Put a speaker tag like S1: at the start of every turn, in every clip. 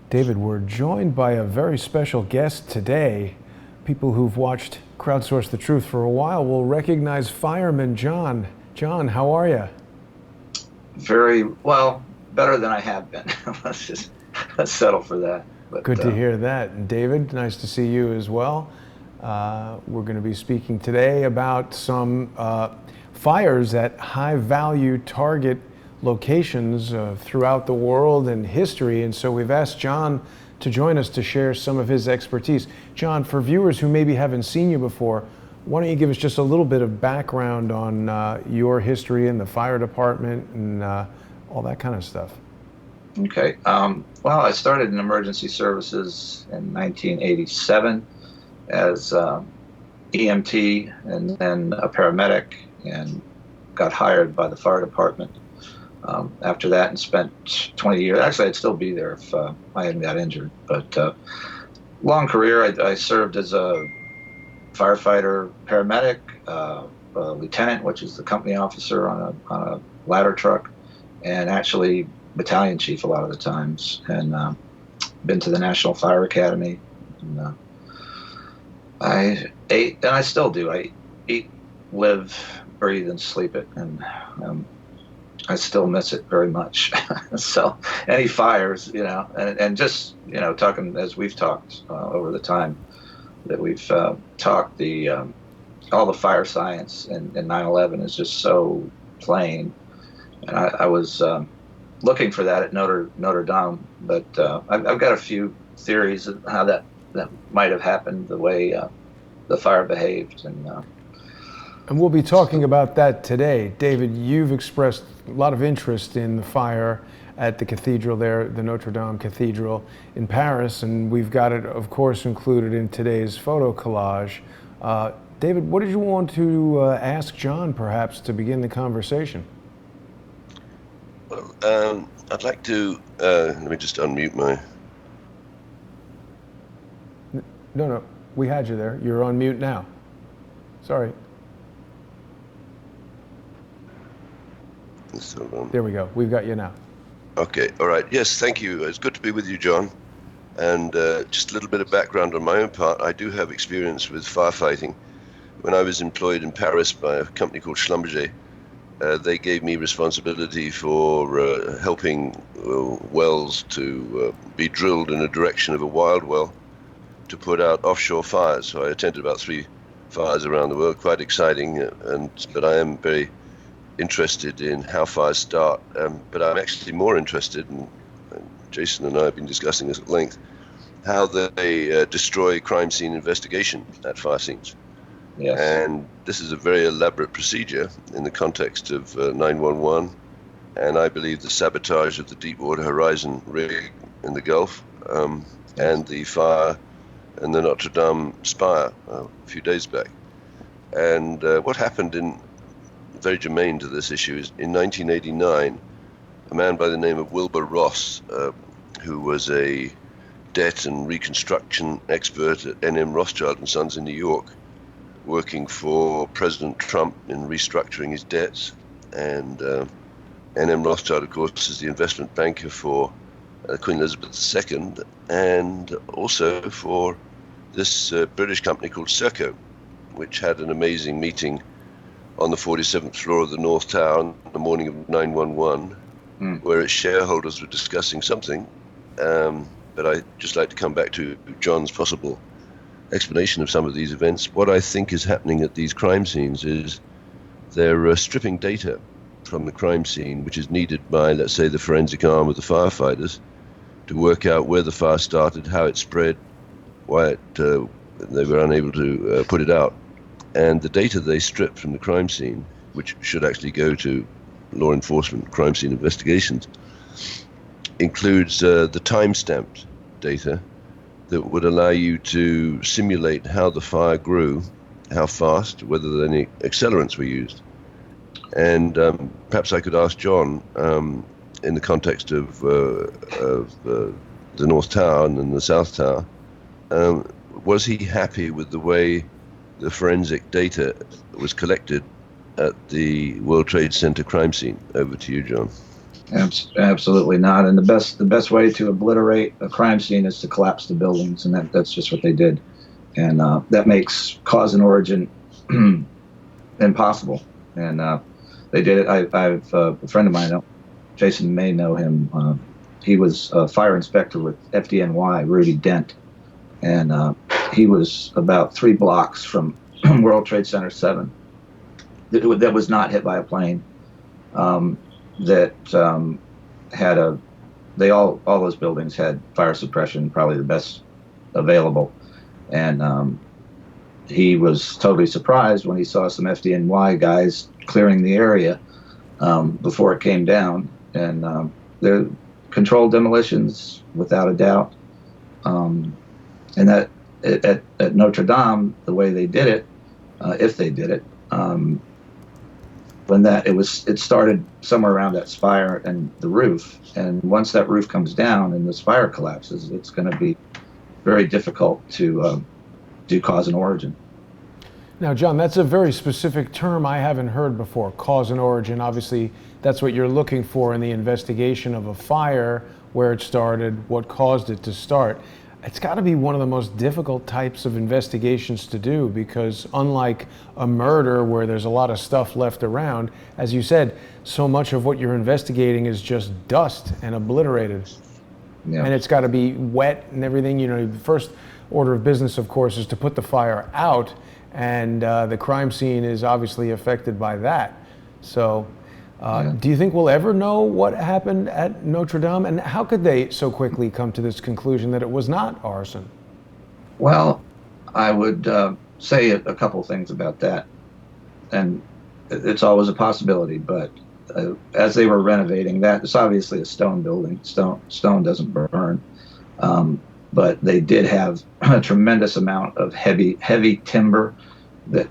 S1: David, we're joined by a very special guest today. People who've watched Crowdsource the Truth for a while will recognize Fireman John. John, how are you?
S2: Very well, better than I have been. Let's settle for that. But,
S1: Good to hear that. And David, nice to see you as well. We're going to be speaking today about some fires at high-value target locations throughout the world and history. And so we've asked John to join us to share some of his expertise. John, for viewers who maybe haven't seen you before, why don't you give us just a little bit of background on your history in the fire department and all that kind of stuff?
S2: Okay. Well, I started in emergency services in 1987 as EMT and then a paramedic, and got hired by the fire department after that, and spent 20 years. Actually, I'd still be there if I hadn't got injured. But long career. I served as a firefighter, paramedic, a lieutenant, which is the company officer on a ladder truck, and actually battalion chief a lot of the times, and been to the National Fire Academy. And, I ate, and I still do. I eat, live, breathe, and sleep it, and I still miss it very much. So any fires, and just, talking as we've talked over the time that we've talked, all the fire science in 9/11 is just so plain. And I was looking for that at Notre Dame, but I've got a few theories of how that might have happened, the way the fire behaved.
S1: And we'll be talking about that today. David, you've expressed a lot of interest in the fire at the cathedral there, the Notre Dame Cathedral in Paris, and we've got it, of course, included in today's photo collage. David, what did you want to ask John, perhaps, to begin the conversation?
S3: Well, I'd like to, let me just unmute my...
S1: No, we had you there. You're on mute now. Sorry. There we go. We've got you now.
S3: Okay, all right. Yes, thank you. It's good to be with you, John. And just a little bit of background on my own part. I do have experience with firefighting. When I was employed in Paris by a company called Schlumberger, they gave me responsibility for helping wells to be drilled in a direction of a wild well to put out offshore fires. So I attended about 3 fires around the world, quite exciting. But I am very interested in how fires start. But I'm actually more interested, and Jason and I have been discussing this at length, how they destroy crime scene investigation at fire scenes.
S2: Yes.
S3: And this is a very elaborate procedure in the context of 911, and I believe the sabotage of the Deepwater Horizon rig in the Gulf, and the fire in the Notre Dame spire a few days back. And what happened, very germane to this issue, is in 1989, a man by the name of Wilbur Ross, who was a debt and reconstruction expert at N.M. Rothschild and Sons in New York, working for President Trump in restructuring his debts. And N.M. Rothschild, of course, is the investment banker for Queen Elizabeth II, and also for this British company called Serco, which had an amazing meeting on the 47th floor of the North Tower on the morning of 9/11, where its shareholders were discussing something. But I'd just like to come back to John's possible explanation of some of these events. What I think is happening at these crime scenes is they're stripping data from the crime scene, which is needed by, let's say, the forensic arm of the firefighters to work out where the fire started, how it spread, why they were unable to put it out. And the data they strip from the crime scene, which should actually go to law enforcement crime scene investigations, includes the time-stamped data that would allow you to simulate how the fire grew, how fast, whether any accelerants were used. And perhaps I could ask John, in the context of the North Tower and then the South Tower, was he happy with the way the forensic data was collected at the World Trade Center crime scene? Over to you, John.
S2: Absolutely not. And the best way to obliterate a crime scene is to collapse the buildings, and that's just what they did. And that makes cause and origin impossible. And they did it. I've a friend of mine, Jason may know him. He was a fire inspector with FDNY, Rudy Dent, and he was about 3 blocks from World Trade Center 7 that was not hit by a plane. That had all those buildings had fire suppression, probably the best available, and he was totally surprised when he saw some FDNY guys clearing the area before it came down, and they're controlled demolitions without a doubt, and that at Notre Dame, the way they did it, if they did it. When it started somewhere around that spire and the roof, and once that roof comes down and the spire collapses, it's going to be very difficult to do cause and origin.
S1: Now, John, that's a very specific term I haven't heard before, cause and origin. Obviously, that's what you're looking for in the investigation of a fire, where it started, what caused it to start. It's got to be one of the most difficult types of investigations to do, because unlike a murder where there's a lot of stuff left around, as you said, so much of what you're investigating is just dust and obliterated. Yeah. And it's got to be wet and everything. You know, the first order of business, of course, is to put the fire out, and the crime scene is obviously affected by that. So do you think we'll ever know what happened at Notre Dame? And how could they so quickly come to this conclusion that it was not arson?
S2: Well, I would say a couple things about that. And it's always a possibility, but as they were renovating that, it's obviously a stone building. Stone doesn't burn. But they did have a tremendous amount of heavy timber that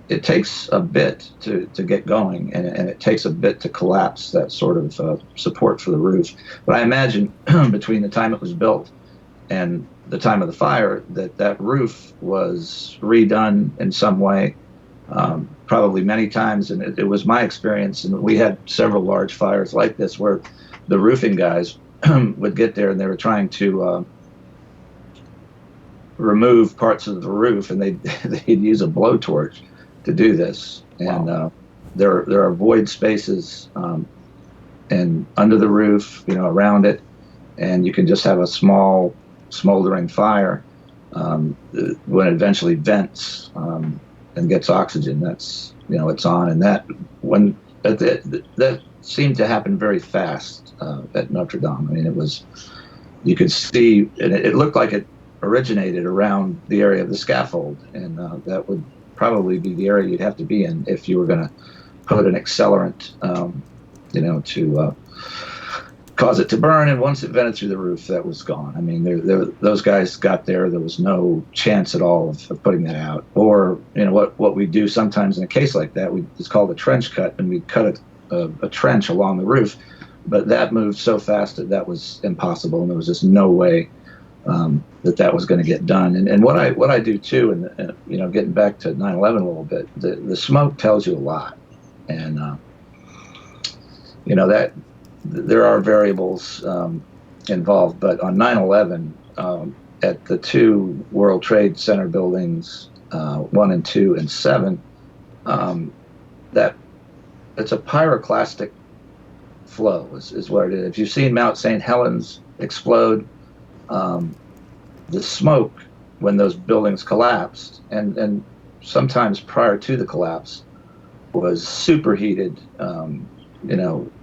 S2: it takes a bit to get going, and it takes a bit to collapse that sort of support for the roof. But I imagine between the time it was built and the time of the fire, that roof was redone in some way, probably many times. And it was my experience, and we had several large fires like this where the roofing guys would get there and they were trying to remove parts of the roof, and they'd use a blowtorch to do this. And wow. There are void spaces and under the roof, around it, and you can just have a small smoldering fire when it eventually vents and gets oxygen. That's it's on, and that seemed to happen very fast at Notre Dame. I mean, you could see, and it looked like it originated around the area of the scaffold, and that would probably be the area you'd have to be in if you were going to put an accelerant, to cause it to burn. And once it vented through the roof, that was gone. I mean, those guys got there. There was no chance at all of putting that out. Or, what we do sometimes in a case like that, it's called a trench cut, and we cut a trench along the roof. But that moved so fast that was impossible, and there was just no way that was going to get done. And what I do too, and getting back to 9/11 a little bit, the smoke tells you a lot, and that there are variables involved. But on 9/11, at the 2 World Trade Center buildings, 1 and 2 and 7, that it's a pyroclastic flow is what it is. If you've seen Mount St. Helens explode, the smoke when those buildings collapsed, and sometimes prior to the collapse, was superheated.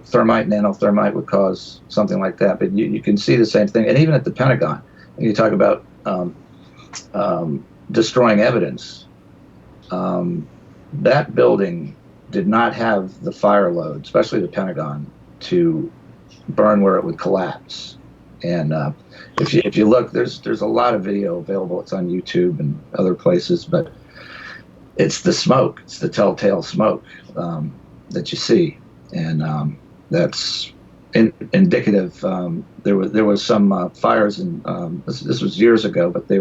S2: Thermite, nanothermite would cause something like that. But you can see the same thing, and even at the Pentagon, when you talk about destroying evidence, that building did not have the fire load, especially the Pentagon, to burn where it would collapse. And if you look, there's a lot of video available. It's on YouTube and other places, but it's the smoke. It's the telltale smoke that you see, and that's indicative. There was some fires, and this was years ago, but they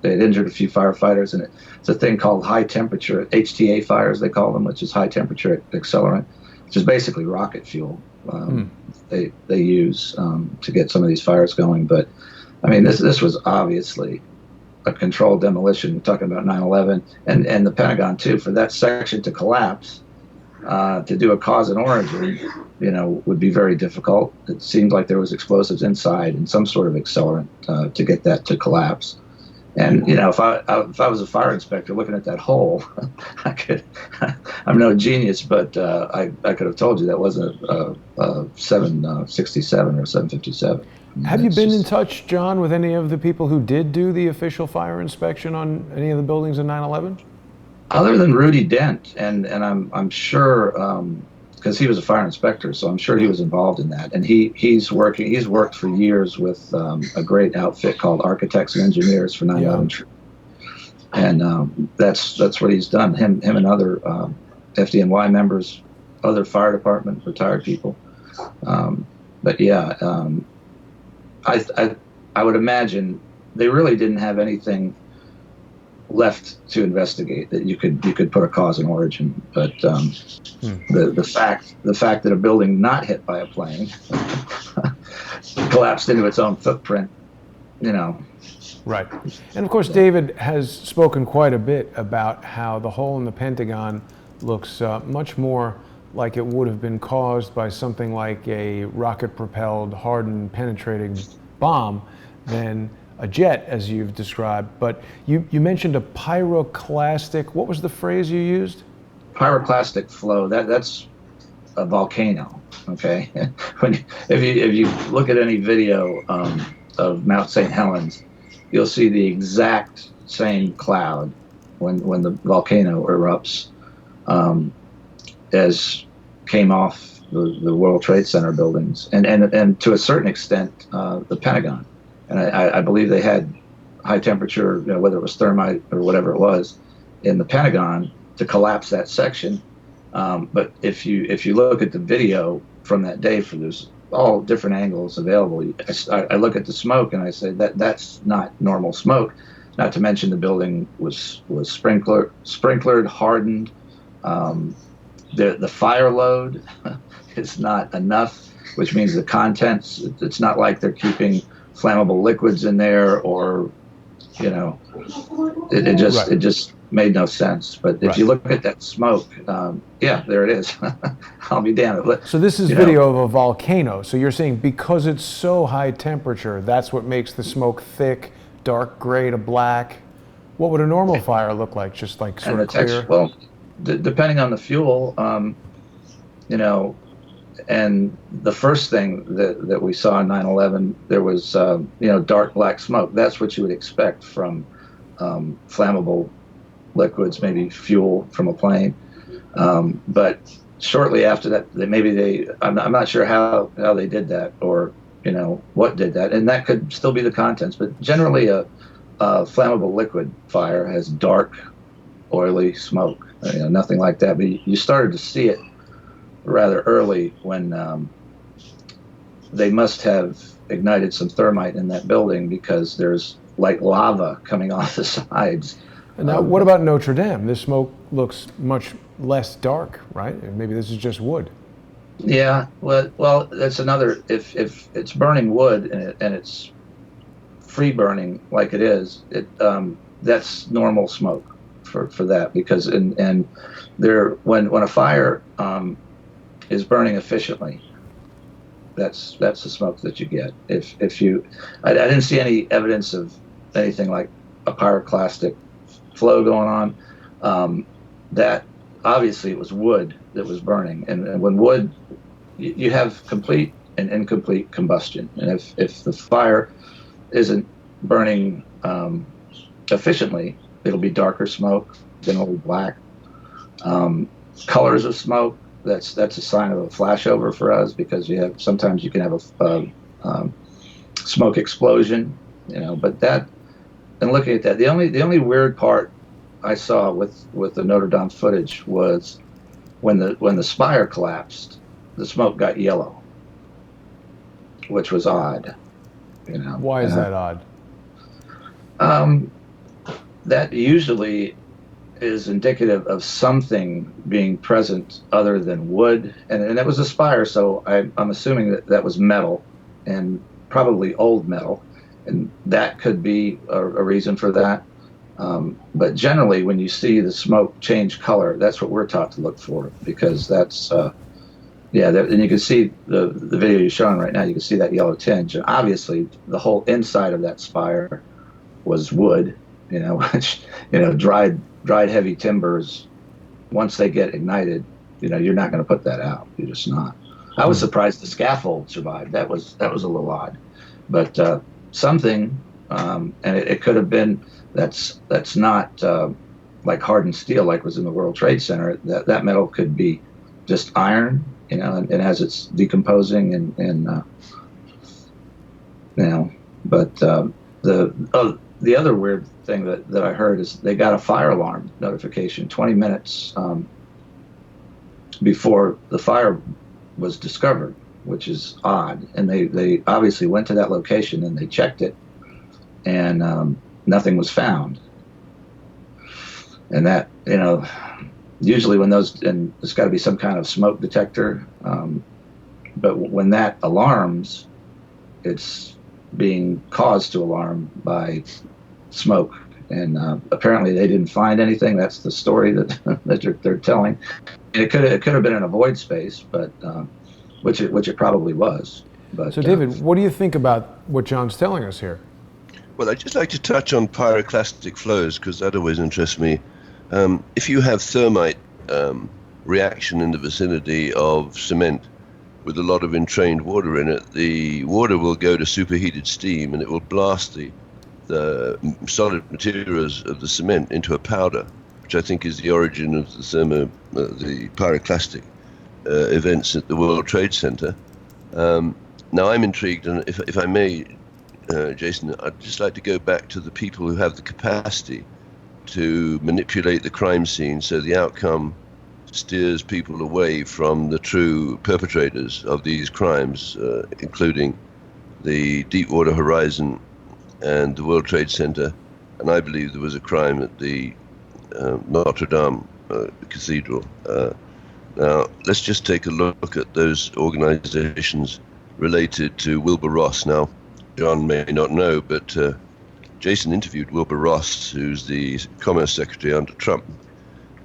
S2: had injured a few firefighters, and it's a thing called high temperature HTA fires, they call them, which is high temperature accelerant. which is basically rocket fuel. They use to get some of these fires going. But I mean, this was obviously a controlled demolition. We're talking about 9/11 and the Pentagon too. For that section to collapse, to do a cause and origin, would be very difficult. It seemed like there was explosives inside and some sort of accelerant to get that to collapse. And if I was a fire inspector looking at that hole, I'm no genius, but I could have told you that wasn't a 767 or 757.
S1: Have you been in touch, John, with any of the people who did do the official fire inspection on any of the buildings in 9/11?
S2: Other than Rudy Dent, and I'm sure, because he was a fire inspector, so I'm sure he was involved in that. And he's worked for years with a great outfit called Architects and Engineers for 9/11. And that's what he's done. Him and other FDNY members, other fire department retired people. But yeah, I would imagine they really didn't have anything left to investigate that you could put a cause and origin. But the fact that a building not hit by a plane collapsed into its own footprint,
S1: Right. And of course, David has spoken quite a bit about how the hole in the Pentagon looks much more like it would have been caused by something like a rocket-propelled, hardened, penetrating bomb than a jet, as you've described. But you mentioned a pyroclastic. What was the phrase you used?
S2: Pyroclastic flow. That's a volcano. Okay. If you look at any video of Mount St. Helens, you'll see the exact same cloud when the volcano erupts, as came off the World Trade Center buildings, and to a certain extent the Pentagon. And I believe they had high temperature, whether it was thermite or whatever it was, in the Pentagon to collapse that section. But if you look at the video from that day, there's all different angles available. I look at the smoke and I say that's not normal smoke. Not to mention the building was sprinklered, hardened. The fire load is not enough, which means the contents. It's not like they're keeping flammable liquids in there, or it just made no sense. But if you look at that smoke, there it is. I'll be damned.
S1: So this is video of a volcano. So you're saying because it's so high temperature, that's what makes the smoke thick, dark gray to black. What would a normal fire look like? Just like sort of clear?
S2: Well, depending on the fuel, and the first thing that we saw in 9/11, there was dark black smoke. That's what you would expect from flammable liquids, maybe fuel from a plane. But shortly after that, I'm not sure how they did that, or what did that, and that could still be the contents. But generally, a flammable liquid fire has dark, oily smoke. Nothing like that. But you started to see it rather early when they must have ignited some thermite in that building, because there's like lava coming off the sides.
S1: And now, what about Notre Dame? This smoke looks much less dark, right? Maybe this is just wood.
S2: Yeah, well, that's another. If it's burning wood and it's free burning like it is, that's normal smoke for that, because and when a fire is burning efficiently, that's the smoke that you get. I didn't see any evidence of anything like a pyroclastic flow going on. That obviously it was wood that was burning, and when wood, you have complete and incomplete combustion, and if the fire isn't burning efficiently, it'll be darker smoke, then it'll be black. Colors of smoke, that's a sign of a flashover for us, because sometimes you can have a smoke explosion, but that, and looking at that, the only weird part I saw with the Notre Dame footage was when the spire collapsed, the smoke got yellow, which was odd.
S1: Why is that odd?
S2: That usually is indicative of something being present other than wood, and it was a spire, so I'm assuming that that was metal, and probably old metal, and that could be a reason for that. But generally, when you see the smoke change color, that's what we're taught to look for, because that's and you can see the video you're showing right now. You can see that yellow tinge, and obviously the whole inside of that spire was wood, which dried heavy timbers, once they get ignited, you're not going to put that out. You're just not. I was surprised the scaffold survived. That was a little odd, but something, and it could have been that's not like hardened steel like was in the World Trade Center. That metal could be just iron, and as it's decomposing and but the other weird thing that I heard is they got a fire alarm notification 20 minutes before the fire was discovered, which is odd. And they obviously went to that location and they checked it, and nothing was found. And that, usually when and there's got to be some kind of smoke detector, but when that alarms, it's being caused to alarm by smoke, and apparently they didn't find anything. That's the story that they're telling. It could have been in a void space, but which it probably was. But
S1: so, David, what do you think about what John's telling us here?
S3: Well, I'd just like to touch on pyroclastic flows, because that always interests me. If you have thermite reaction in the vicinity of cement with a lot of entrained water in it, the water will go to superheated steam, and it will blast the solid materials of the cement into a powder, which I think is the origin of the pyroclastic events at the World Trade Center. Now I'm intrigued, and if I may, Jason, I'd just like to go back to the people who have the capacity to manipulate the crime scene so the outcome steers people away from the true perpetrators of these crimes, including the Deepwater Horizon and the World Trade Center. And I believe there was a crime at the Notre Dame Cathedral. Now, let's just take a look at those organizations related to Wilbur Ross. Now, John may not know, but Jason interviewed Wilbur Ross, who's the Commerce Secretary under Trump.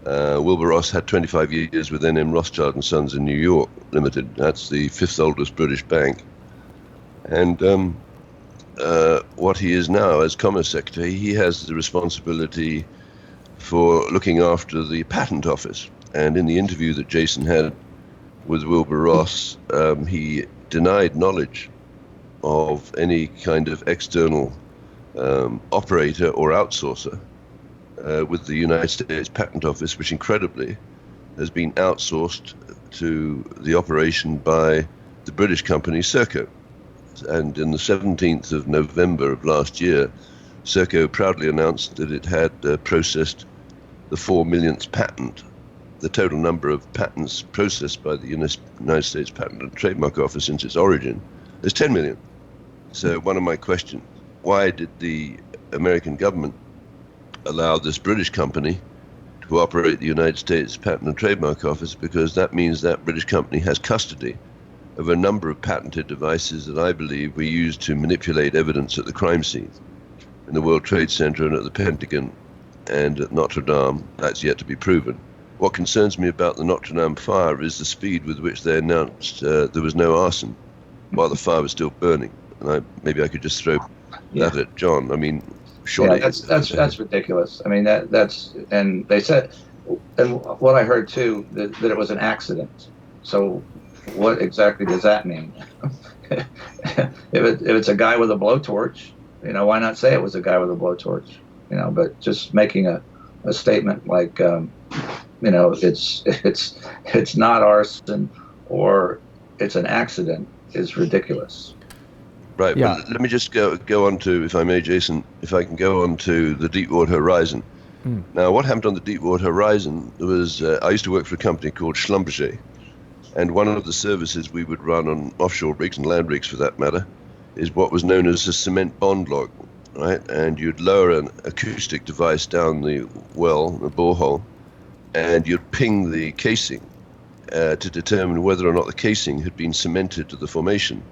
S3: Wilbur Ross had 25 years with N.M. Rothschild and Sons in New York Limited. That's the fifth oldest British bank. And what he is now as Commerce Secretary, he has the responsibility for looking after the Patent Office. And in the interview that Jason had with Wilbur Ross, he denied knowledge of any kind of external operator or outsourcer with the United States Patent Office, which incredibly has been outsourced to the operation by the British company Serco. And in the 17th of November of last year, Serco proudly announced that it had processed the 4 millionth patent. The total number of patents processed by the United States Patent and Trademark Office since its origin is 10 million. So one of my questions, why did the American government allow this British company to operate the United States Patent and Trademark Office? Because that means that British company has custody of a number of patented devices that I believe were used to manipulate evidence at the crime scene in the World Trade Center and at the Pentagon and at Notre Dame. That's yet to be proven. What concerns me about the Notre Dame fire is the speed with which they announced there was no arson while the fire was still burning. And maybe I could just throw that at John. I mean, surely
S2: that's ridiculous. I mean, that's, and they said, and what I heard too, that it was an accident. So what exactly does that mean? if it's a guy with a blowtorch, why not say it was a guy with a blowtorch? But just making a statement like, it's not arson or it's an accident is ridiculous.
S3: Right. Yeah. But let me just go on to, if I may, Jason, if I can go on to the Deepwater Horizon. Now, what happened on the Deepwater Horizon was I used to work for a company called Schlumberger, and one of the services we would run on offshore rigs and land rigs, for that matter, is what was known as a cement bond log. right? And you'd lower an acoustic device down the well, the borehole, and you'd ping the casing to determine whether or not the casing had been cemented to the formation.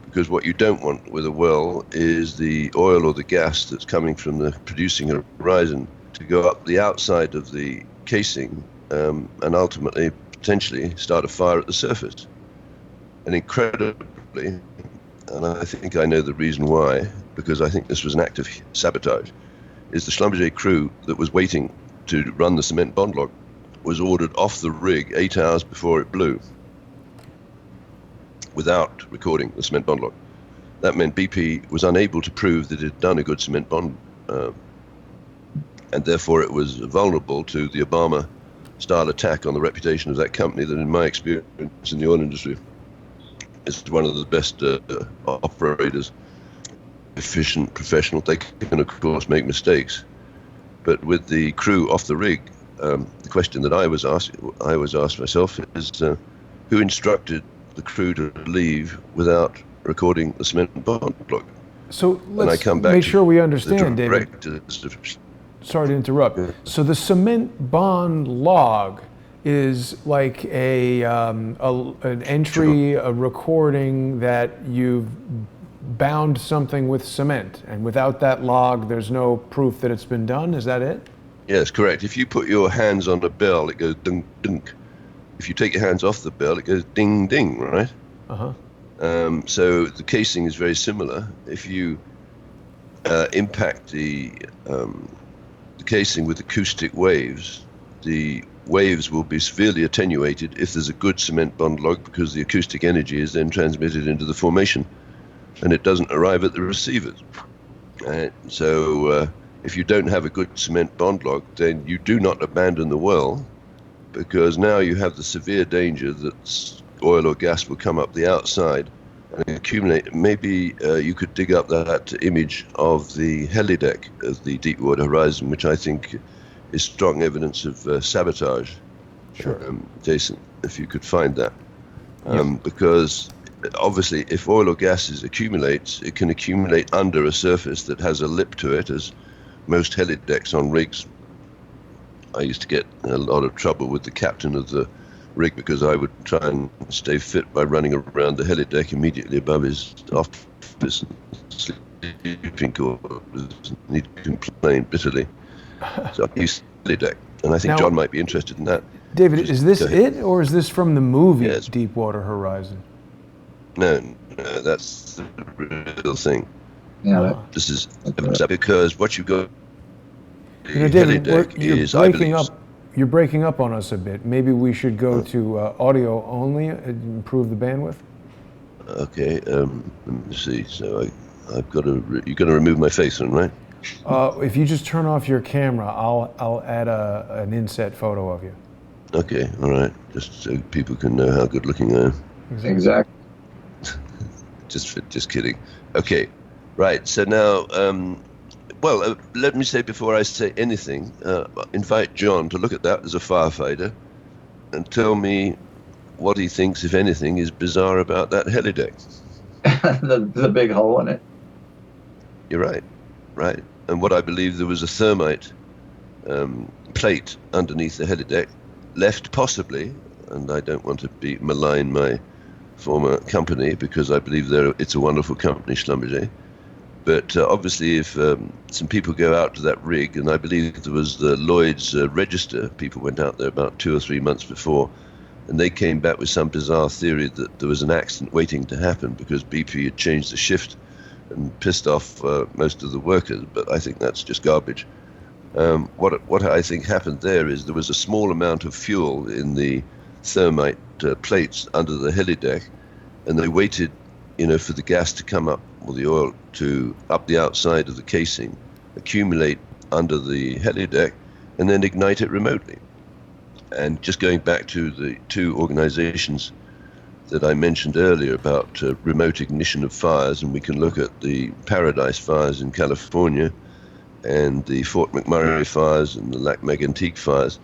S3: Because what you don't want with a well is the oil or the gas that's coming from the producing horizon to go up the outside of the casing and ultimately, potentially, start a fire at the surface. And incredibly, and I think I know the reason why, because I think this was an act of sabotage, is the Schlumberger crew that was waiting to run the cement bond lock was ordered off the rig 8 hours before it blew, without recording the cement bond lock. That meant BP was unable to prove that it had done a good cement bond, and therefore it was vulnerable to the Obama-style attack on the reputation of that company that, in my experience in the oil industry, is one of the best operators, efficient, professional. They can, of course, make mistakes. But with the crew off the rig, the question that I was asked myself is, who instructed the crew to leave without recording the cement bond lock?
S1: So let's make sure we understand, David. Sorry to interrupt.
S3: Yeah.
S1: So the cement bond log is like an entry,
S3: Sure.
S1: a recording that you've bound something with cement, and without that log, there's no proof that it's been done. Is that it?
S3: Yes, correct. If you put your hands on a bell, it goes dunk, dunk. If you take your hands off the bell, it goes ding, ding, right? So the casing is very similar. If you impact the casing with acoustic waves, the waves will be severely attenuated if there's a good cement bond log, because the acoustic energy is then transmitted into the formation and it doesn't arrive at the receivers. So if you don't have a good cement bond log, then you do not abandon the well, because now you have the severe danger that oil or gas will come up the outside and accumulate. Maybe you could dig up that image of the helideck of the Deepwater Horizon, which I think is strong evidence of sabotage.
S1: Sure.
S3: Jason, if you could find that. Because obviously if oil or gases accumulates, it can accumulate under a surface that has a lip to it, as most helidecks on rigs. I used to get in a lot of trouble with the captain of the rig because I would try and stay fit by running around the helideck immediately above his office and sleeping quarters, and he'd complain bitterly. So I used helideck, and I think
S1: Now,
S3: John might be interested in that.
S1: David, is this it, or is this from the movie
S3: Yes.
S1: Deepwater Horizon?
S3: No, that's the real thing.
S2: Yeah,
S3: This is because what you got.
S1: You know, David,
S3: helideck
S1: you're
S3: is, I
S1: breaking
S3: believe,
S1: up. You're breaking up on us a bit. Maybe we should go to audio only and improve the bandwidth.
S3: Okay, let me see. So I've got to. You're going to remove my face, then, right?
S1: If you just turn off your camera, I'll add an inset photo of you.
S3: Okay, all right. Just so people can know how good looking I am.
S2: exactly.
S3: Just kidding. Okay, right. So now, let me say before I say anything, invite John to look at that as a firefighter, and tell me what he thinks, if anything, is bizarre about that helideck.
S2: the big hole in it.
S3: You're right, right. And what I believe there was a thermite plate underneath the helideck, left possibly, and I don't want to malign my former company, because I believe it's a wonderful company, Schlumberger. But obviously if some people go out to that rig, and I believe there was the Lloyd's Register, people went out there about 2 or 3 months before, and they came back with some bizarre theory that there was an accident waiting to happen because BP had changed the shift and pissed off most of the workers, but I think that's just garbage. What I think happened there is there was a small amount of fuel in the thermite plates under the helideck, and they waited, for the gas to come up, or the oil to up the outside of the casing, accumulate under the helideck, and then ignite it remotely. And just going back to the two organizations that I mentioned earlier about remote ignition of fires, and we can look at the Paradise fires in California and the Fort McMurray fires and the Lac Mégantic fires.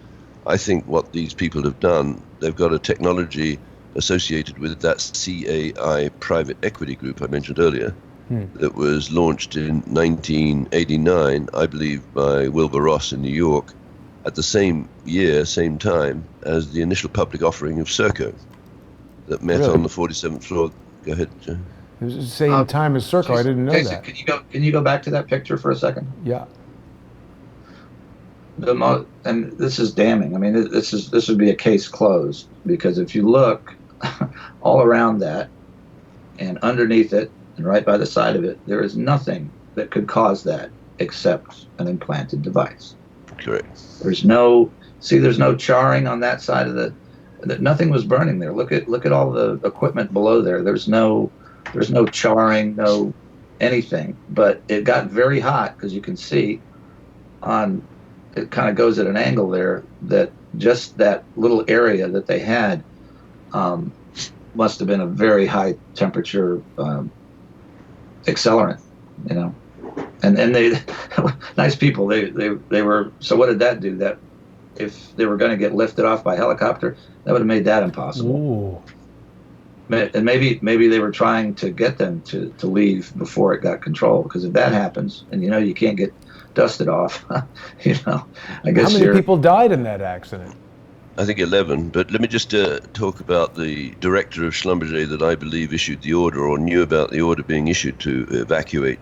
S3: I think what these people have done, they've got a technology associated with that CAI private equity group I mentioned earlier, that was launched in 1989, I believe, by Wilbur Ross in New York, at the same year, same time, as the initial public offering of Serco that met
S1: Really?
S3: on the 47th floor. Go ahead, Joe.
S1: It was the same time as Serco. I didn't know
S2: Jason,
S1: that.
S2: can you go back to that picture for a second?
S1: Yeah.
S2: And this is damning. I mean, this would be a case closed, because if you look all around that and underneath it and right by the side of it, there is nothing that could cause that except an implanted device.
S3: Correct.
S2: There's no charring on that side of nothing was burning there. Look at all the equipment below there. There's no charring, no anything. But it got very hot, because you can see it kind of goes at an angle there, that just that little area that they had must have been a very high temperature accelerant, you know. And they nice people. They were. So what did that do? That if they were going to get lifted off by helicopter, that would have made that impossible.
S1: Ooh.
S2: And maybe they were trying to get them to leave before it got controlled, because if that happens, and you know you can't get dusted off, you know, I guess.
S1: How many people died in that accident?
S3: I think 11, but let me just talk about the director of Schlumberger that I believe issued the order, or knew about the order being issued to evacuate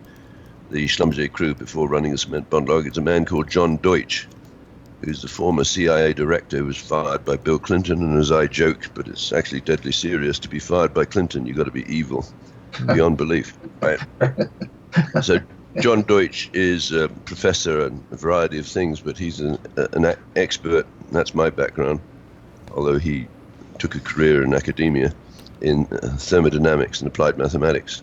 S3: the Schlumberger crew before running the cement bond log. It's a man called John Deutsch, who's the former CIA director who was fired by Bill Clinton. And as I joke, but it's actually deadly serious, to be fired by Clinton, you've got to be evil beyond belief, right? So John Deutsch is a professor in a variety of things, but he's an expert, and that's my background, although he took a career in academia in thermodynamics and applied mathematics.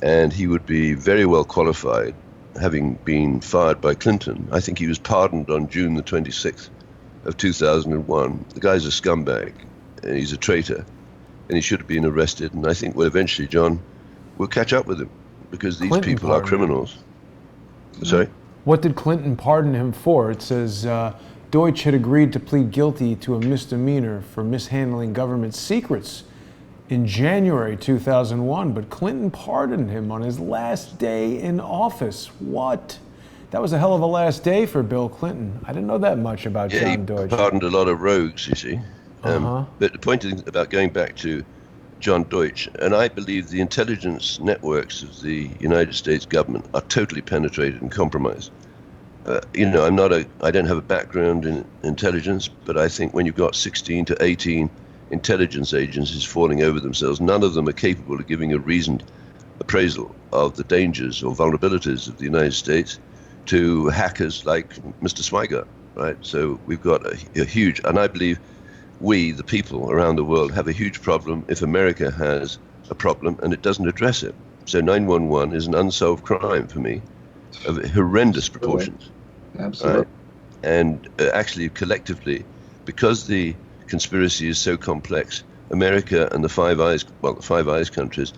S3: And he would be very well qualified, having been fired by Clinton. I think he was pardoned on June the 26th of 2001. The guy's a scumbag, and he's a traitor, and he should have been arrested. And I think, well, eventually, John, we'll catch up with him, because these
S1: Clinton
S3: people are criminals. Sorry?
S1: What did Clinton pardon him for? It says Deutsch had agreed to plead guilty to a misdemeanor for mishandling government secrets in January 2001, but Clinton pardoned him on his last day in office. What? That was a hell of a last day for Bill Clinton. I didn't know that much about John Deutsch.
S3: He pardoned a lot of rogues, you see. But the point is about going back to John Deutsch, and I believe the intelligence networks of the United States government are totally penetrated and compromised. You know, I don't have a background in intelligence, but I think when you've got 16 to 18 intelligence agencies falling over themselves, none of them are capable of giving a reasoned appraisal of the dangers or vulnerabilities of the United States to hackers like Mr. Swigert, right? So we've got a huge, and I believe we, the people around the world, have a huge problem if America has a problem and it doesn't address it. So 911 is an unsolved crime for me of horrendous proportions.
S2: Absolutely.
S3: Right? And actually, collectively, because the conspiracy is so complex, America and the Five Eyes countries,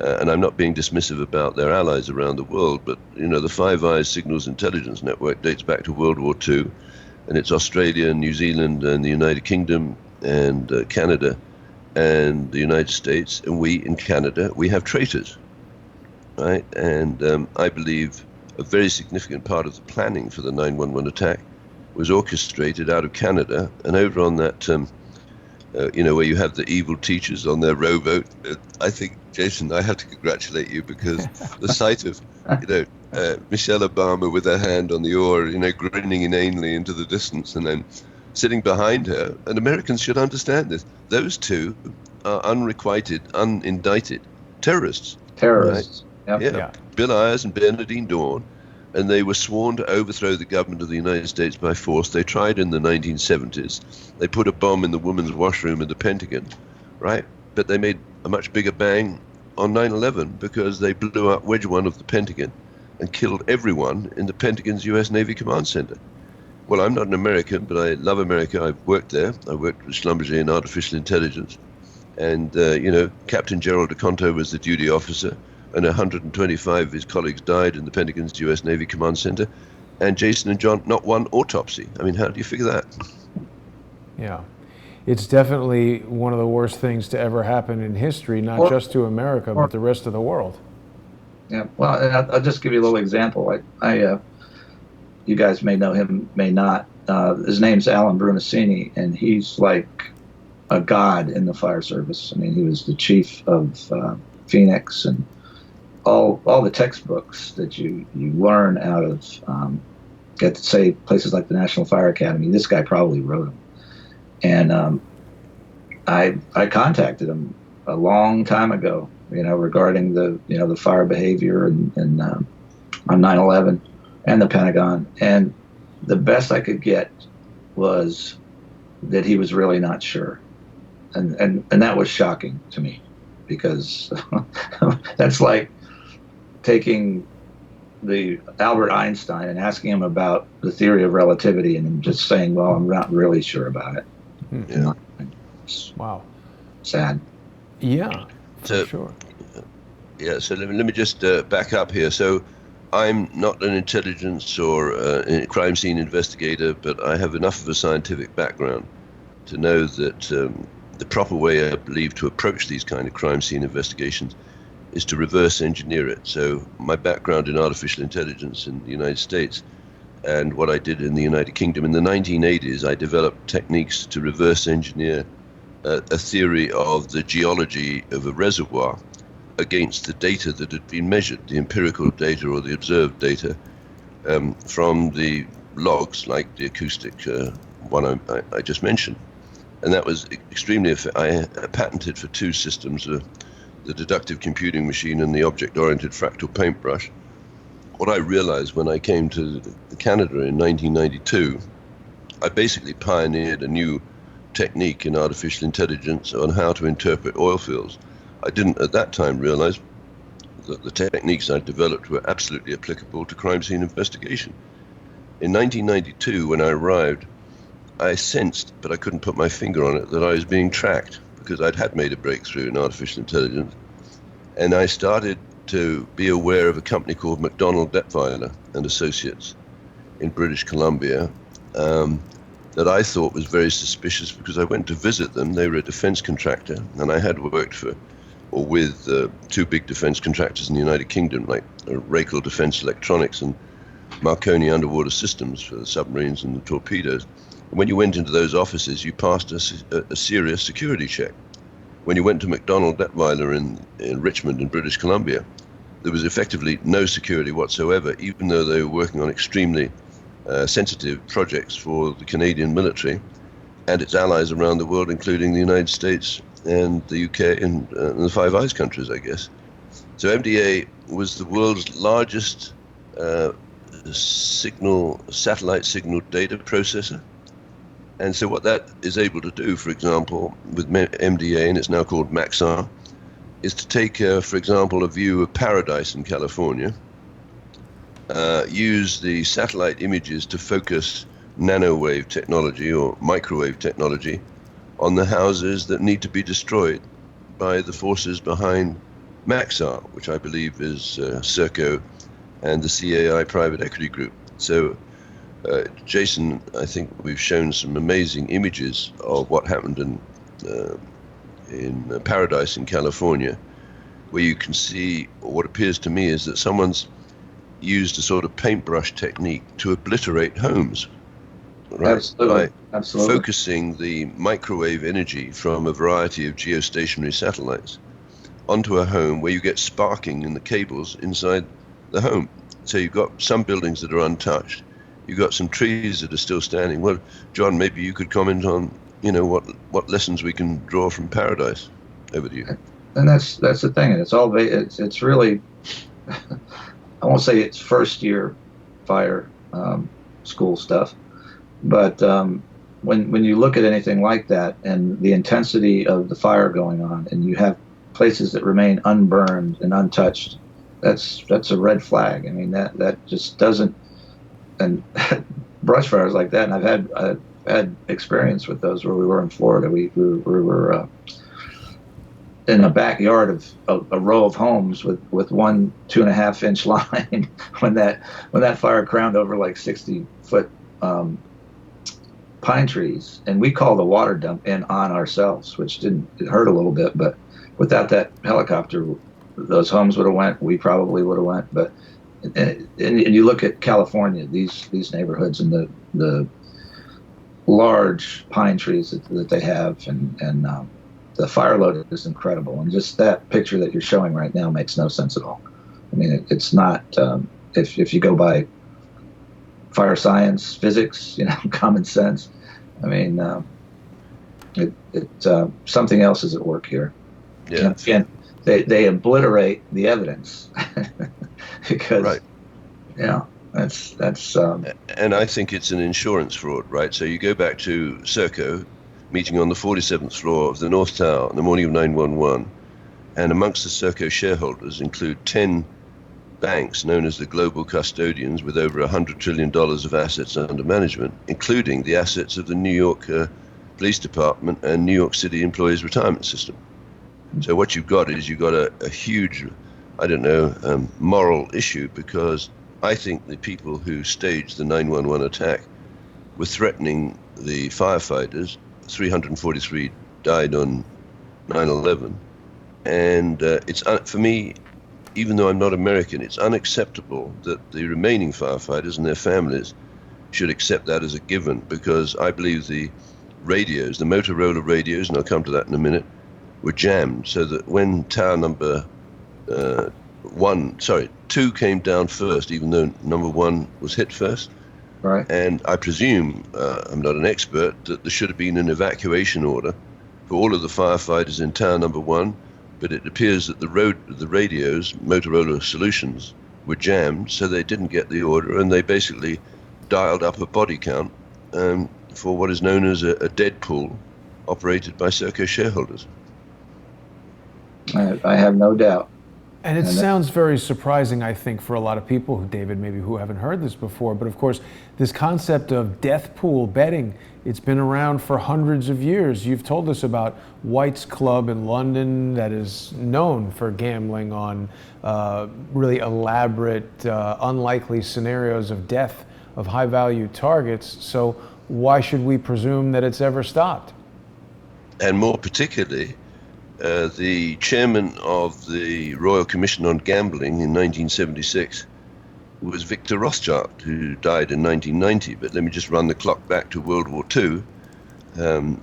S3: and I'm not being dismissive about their allies around the world, but you know, the Five Eyes Signals Intelligence Network dates back to World War II, and it's Australia, New Zealand, and the United Kingdom, and Canada, and the United States, and we in Canada, we have traitors, right? And I believe a very significant part of the planning for the 911 attack was orchestrated out of Canada, and over on that, you know, where you have the evil teachers on their rowboat. I think, Jason, I have to congratulate you, because the sight of, you know, Michelle Obama with her hand on the oar, you know, grinning inanely into the distance, and then sitting behind her, and Americans should understand this. Those two are unrequited, unindicted terrorists.
S2: Terrorists.
S3: Right?
S2: Yep.
S3: Yeah. Bill Ayers and Bernardine Dawn. And they were sworn to overthrow the government of the United States by force. They tried in the 1970s. They put a bomb in the women's washroom in the Pentagon, right? But they made a much bigger bang on 9/11 because they blew up Wedge 1 of the Pentagon and killed everyone in the Pentagon's U.S. Navy Command Center. Well, I'm not an American, but I love America. I've worked there. I worked with Schlumberger in artificial intelligence. And, you know, Captain Gerald DeConto was the duty officer, and 125 of his colleagues died in the Pentagon's U.S. Navy Command Center. And Jason and John, not one autopsy. I mean, how do you figure that?
S1: Yeah. It's definitely one of the worst things to ever happen in history, not just to America, but the rest of the world.
S2: Yeah. Well, and I'll just give you a little example. You guys may know him, may not. His name's Alan Brunacini, and he's like a god in the fire service. I mean, he was the chief of Phoenix, and all the textbooks that you learn out of, get to say places like the National Fire Academy. This guy probably wrote them, and I contacted him a long time ago, regarding the fire behavior and on 9/11 and the Pentagon, and the best I could get was that he was really not sure, and that was shocking to me, because that's like taking the Albert Einstein and asking him about the theory of relativity and just saying, well, I'm not really sure about it.
S3: Yeah.
S1: Wow.
S2: Sad.
S1: Yeah,
S3: So,
S1: for sure.
S3: Yeah, so let me just back up here. So I'm not an intelligence or crime scene investigator, but I have enough of a scientific background to know that the proper way, I believe, to approach these kind of crime scene investigations is to reverse engineer it. So my background in artificial intelligence in the United States and what I did in the United Kingdom in the 1980s, I developed techniques to reverse engineer a theory of the geology of a reservoir against the data that had been measured, the empirical data or the observed data from the logs, like the acoustic one I just mentioned. And that was extremely I patented for two systems, the deductive computing machine and the object-oriented fractal paintbrush. What I realized when I came to Canada in 1992, I basically pioneered a new technique in artificial intelligence on how to interpret oil fields. I didn't at that time realize that the techniques I developed were absolutely applicable to crime scene investigation. In 1992, when I arrived, I sensed, but I couldn't put my finger on it, that I was being tracked, because I'd had made a breakthrough in artificial intelligence. And I started to be aware of a company called McDonnell Detweiler and Associates in British Columbia that I thought was very suspicious, because I went to visit them. They were a defense contractor, and I had worked for or with two big defense contractors in the United Kingdom, like Rakel Defense Electronics and Marconi Underwater Systems for the submarines and the torpedoes. And when you went into those offices, you passed a serious security check. When you went to McDonnell Detweiler in Richmond in British Columbia, there was effectively no security whatsoever, even though they were working on extremely sensitive projects for the Canadian military and its allies around the world, including the United States and the UK and the Five Eyes countries, I guess. So MDA was the world's largest satellite signal data processor. And so what that is able to do, for example, with MDA, and it's now called Maxar, is to take, for example, a view of Paradise in California, use the satellite images to focus nanowave technology or microwave technology on the houses that need to be destroyed by the forces behind Maxar, which I believe is Serco and the CAI private equity group. So, Jason, I think we've shown some amazing images of what happened in Paradise in California, where you can see what appears to me is that someone's used a sort of paintbrush technique to obliterate homes. Right,
S2: Absolutely.
S3: by focusing the microwave energy from a variety of geostationary satellites onto a home where you get sparking in the cables inside the home. So you've got some buildings that are untouched. You've got some trees that are still standing. Well, John, maybe you could comment on, what lessons we can draw from Paradise. Over to you.
S2: And that's the thing. And it's really, I won't say it's first year fire school stuff. But when you look at anything like that and the intensity of the fire going on, and you have places that remain unburned and untouched, that's a red flag. I mean, that just doesn't. And brush fires like that, and I've had experience with those where we were in Florida. We were in a backyard of a row of homes with one 2.5 inch line when that fire crowned over like 60-foot pine trees, and we called the water dump in on ourselves, which it hurt a little bit, but without that helicopter, those homes would have went. We probably would have went. But and you look at California, these neighborhoods and the large pine trees that they have, and the fire load is incredible. And just that picture that you're showing right now makes no sense at all. I mean, it's not. If you go by fire science, physics, common sense, I mean, something else is at work here.
S3: Yeah.
S2: And they obliterate the evidence because,
S3: right.
S2: that's.
S3: And I think it's an insurance fraud, right? So you go back to Serco, meeting on the 47th floor of the North Tower on the morning of 9/11, and amongst the Serco shareholders include 10 banks known as the global custodians with over $100 trillion of assets under management, including the assets of the New York Police Department and New York City Employees Retirement System. So what you've got is you've got a huge, moral issue, because I think the people who staged the 9/11 attack were threatening the firefighters. 343 died on 9/11. And it's, for me, even though I'm not American, it's unacceptable that the remaining firefighters and their families should accept that as a given, because I believe the radios, the Motorola radios, and I'll come to that in a minute, were jammed, so that when tower number 2 came down first, even though number 1 was hit first.
S2: Right.
S3: And I presume, I'm not an expert, that there should have been an evacuation order for all of the firefighters in tower number 1, but it appears that the radios, Motorola Solutions, were jammed, so they didn't get the order, and they basically dialed up a body count for what is known as a dead pool operated by Serco shareholders.
S2: I have no doubt.
S1: And it sounds very surprising, I think, for a lot of people, David, maybe who haven't heard this before. But of course, this concept of death pool betting, it's been around for hundreds of years. You've told us about White's Club in London that is known for gambling on really elaborate, unlikely scenarios of death of high-value targets. So why should we presume that it's ever stopped?
S3: And more particularly, the chairman of the Royal Commission on Gambling in 1976 was Victor Rothschild, who died in 1990. But let me just run the clock back to World War II.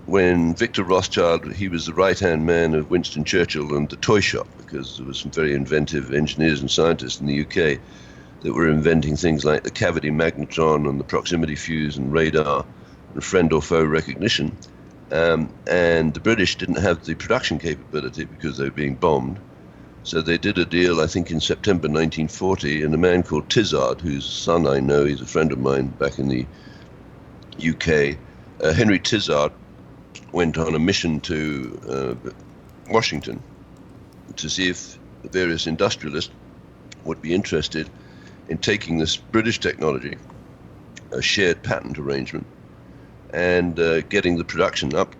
S3: When Victor Rothschild, he was the right-hand man of Winston Churchill and the toy shop, because there were some very inventive engineers and scientists in the UK that were inventing things like the cavity magnetron and the proximity fuse and radar and friend or foe recognition. And the British didn't have the production capability because they were being bombed. So they did a deal, I think, in September 1940, and a man called Tizard, whose son I know, he's a friend of mine back in the UK, Henry Tizard, went on a mission to Washington to see if the various industrialists would be interested in taking this British technology, a shared patent arrangement, and getting the production up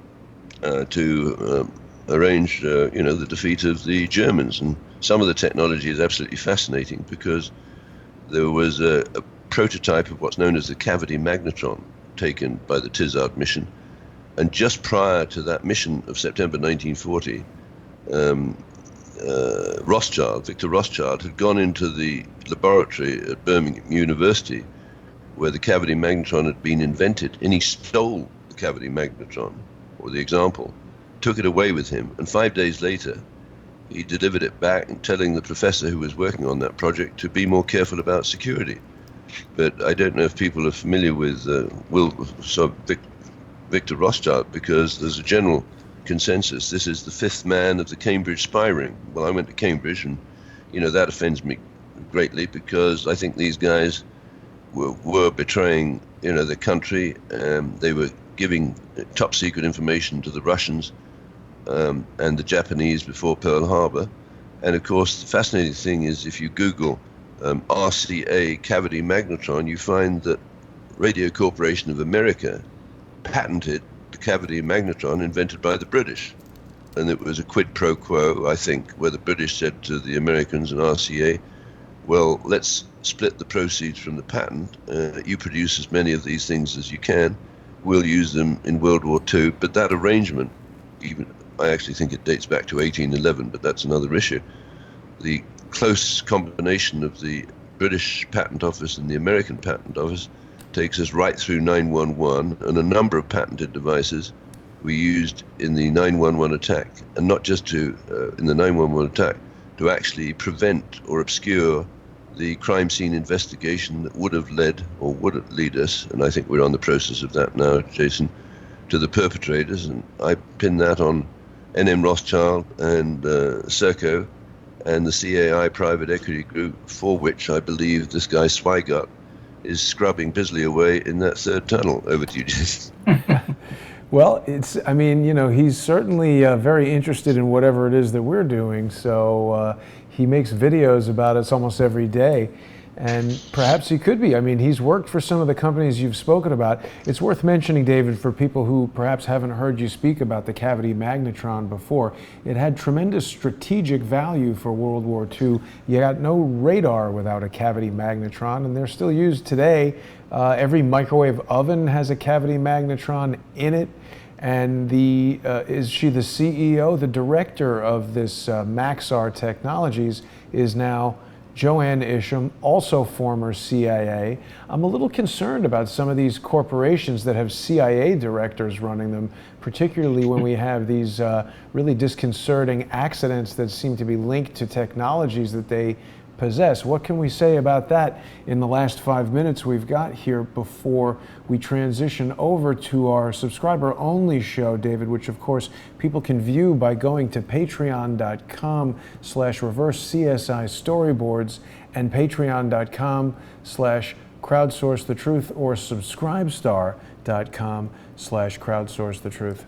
S3: to arrange, the defeat of the Germans. And some of the technology is absolutely fascinating, because there was a prototype of what's known as the cavity magnetron taken by the Tizard mission. And just prior to that mission of September 1940, Victor Rothschild, had gone into the laboratory at Birmingham University where the cavity magnetron had been invented, and he stole the cavity magnetron, or the example, took it away with him, and 5 days later he delivered it back, and telling the professor who was working on that project to be more careful about security. But I don't know if people are familiar with Victor Rothschild, because there's a general consensus this is the fifth man of the Cambridge spy ring. Well, I went to Cambridge, and that offends me greatly, because I think these guys were betraying the country. They were giving top secret information to the Russians and the Japanese before Pearl Harbor. And of course, the fascinating thing is, if you Google RCA cavity magnetron, you find that Radio Corporation of America patented the cavity magnetron invented by the British. And it was a quid pro quo, I think, where the British said to the Americans and RCA, well, let's split the proceeds from the patent. You produce as many of these things as you can. We'll use them in World War II. But that arrangement, even I actually think it dates back to 1811, but that's another issue. the close combination of the British Patent Office and the American Patent Office takes us right through 911 and a number of patented devices we used in the 911 attack, and not just to in the 911 attack, to actually prevent or obscure the crime scene investigation that would have led or would lead us, and I think we're on the process of that now, Jason, to the perpetrators. And I pin that on NM Rothschild and Serco and the CAI private equity group, for which I believe this guy Swigert is scrubbing busily away in that third tunnel. Over to you, Jason.
S1: Well, I mean, you know, he's certainly very interested in whatever it is that we're doing. So he makes videos about us almost every day. And perhaps he could be. I mean, he's worked for some of the companies you've spoken about. It's worth mentioning, David, for people who perhaps haven't heard you speak about the cavity magnetron before. It had tremendous strategic value for World War II. You got no radar without a cavity magnetron, and they're still used today. Every microwave oven has a cavity magnetron in it. And is she the CEO? The director of this Maxar Technologies is now Joanne Isham, also former CIA. I'm a little concerned about some of these corporations that have CIA directors running them, particularly when we have these really disconcerting accidents that seem to be linked to technologies that they possess. What can we say about that in the last 5 minutes we've got here before we transition over to our subscriber-only show, David, which of course people can view by going to patreon.com/reverse-CSI storyboards and patreon.com/crowdsourcethetruth or subscribestar.com/crowdsourcethetruth.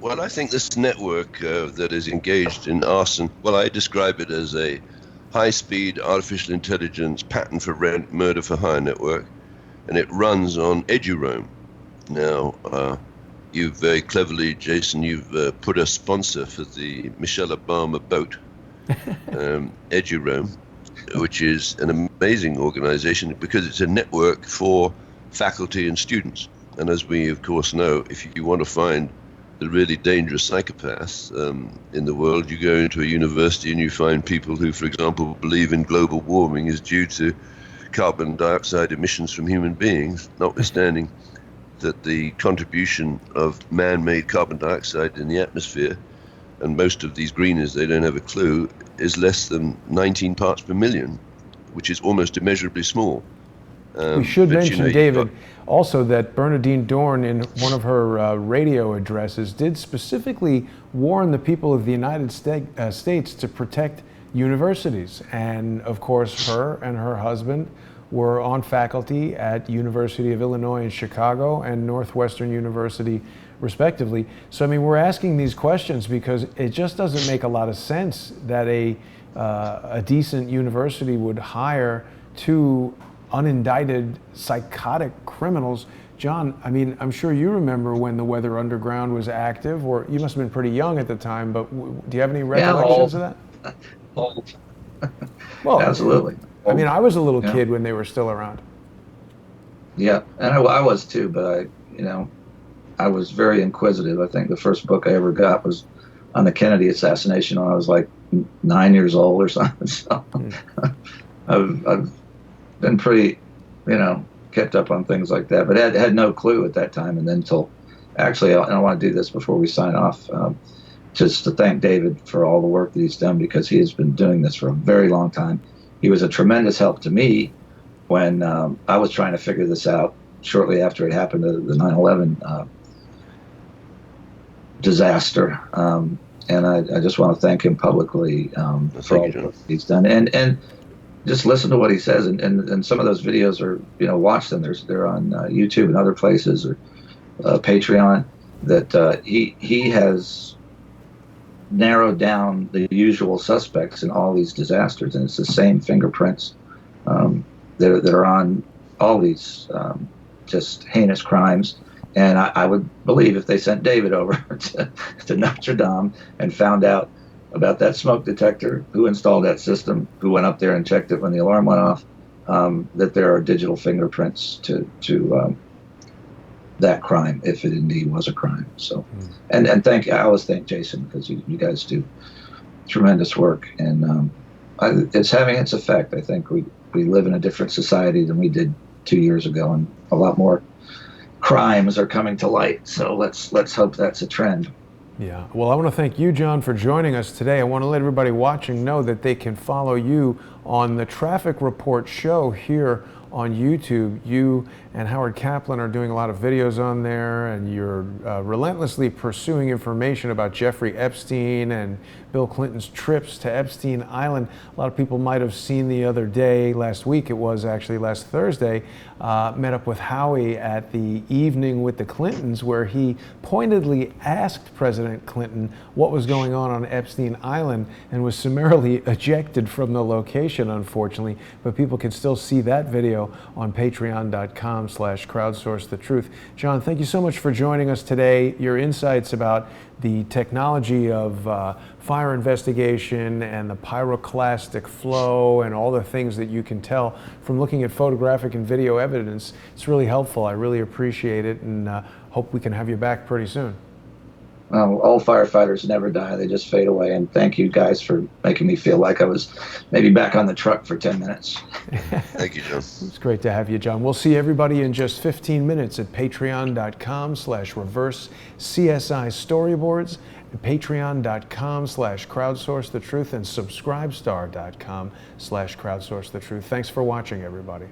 S3: Well, I think this network that is engaged in arson, well, I describe it as a high-speed artificial intelligence patent for rent, murder for hire network, and it runs on EduRoam. Now, you've very cleverly, Jason, you've put a sponsor for the Michelle Obama boat, EduRoam, which is an amazing organization because it's a network for faculty and students. And as we, of course, know, if you want to find the really dangerous psychopaths in the world, you go into a university and you find people who, for example, believe in global warming is due to carbon dioxide emissions from human beings, notwithstanding that the contribution of man-made carbon dioxide in the atmosphere, and most of these greeners, they don't have a clue, is less than 19 parts per million, which is almost immeasurably small.
S1: We should mention, David, also that Bernadine Dorn, in one of her radio addresses, did specifically warn the people of the United States to protect universities. And of course, her and her husband were on faculty at University of Illinois in Chicago and Northwestern University, respectively. So, I mean, we're asking these questions because it just doesn't make a lot of sense that a decent university would hire two unindicted psychotic criminals. John, I mean, I'm sure you remember when the Weather Underground was active, or you must have been pretty young at the time, but do you have any recollections of that?
S2: Old.
S1: Well,
S2: absolutely.
S1: I mean, I was a little kid when they were still around.
S2: Yeah, and I was too, but I was very inquisitive. I think the first book I ever got was on the Kennedy assassination when I was like 9 years old or something. So I've been pretty, kept up on things like that, but had no clue at that time. And then actually, I want to do this before we sign off, just to thank David for all the work that he's done, because he has been doing this for a very long time. He was a tremendous help to me when I was trying to figure this out shortly after it happened, the 9/11 disaster. And I just want to thank him publicly for all the work he's done. And just listen to what he says, and some of those videos are, watch them. They're on YouTube and other places, or Patreon. That he has narrowed down the usual suspects in all these disasters, and it's the same fingerprints that are on all these just heinous crimes. And I would believe if they sent David over to Notre Dame and found out about that smoke detector, who installed that system, who went up there and checked it when the alarm went off, that there are digital fingerprints to that crime, if it indeed was a crime. So, and I always thank Jason, because you guys do tremendous work, and it's having its effect. I think we live in a different society than we did 2 years ago, and a lot more crimes are coming to light. So let's hope that's a trend.
S1: Yeah. Well, I want to thank you, John, for joining us today. I want to let everybody watching know that they can follow you on the Traffic Report show here on YouTube. You and Howard Kaplan are doing a lot of videos on there, and you're relentlessly pursuing information about Jeffrey Epstein and Bill Clinton's trips to Epstein Island. A lot of people might have seen the other day, last week it was actually, last Thursday, met up with Howie at the Evening with the Clintons, where he pointedly asked President Clinton what was going on Epstein Island and was summarily ejected from the location, unfortunately. But people can still see that video on patreon.com/crowdsourcethetruth. John, thank you so much for joining us today. Your insights about the technology of fire investigation and the pyroclastic flow and all the things that you can tell from looking at photographic and video evidence, it's really helpful. I really appreciate it, and hope we can have you back pretty soon.
S2: Well, all firefighters never die. They just fade away. And thank you guys for making me feel like I was maybe back on the truck for 10 minutes.
S3: Thank you, John.
S1: It's great to have you, John. We'll see everybody in just 15 minutes at patreon.com/reverse-CSI storyboards, and patreon.com/crowdsourcethetruth, and subscribestar.com/crowdsourcethetruth. Thanks for watching, everybody.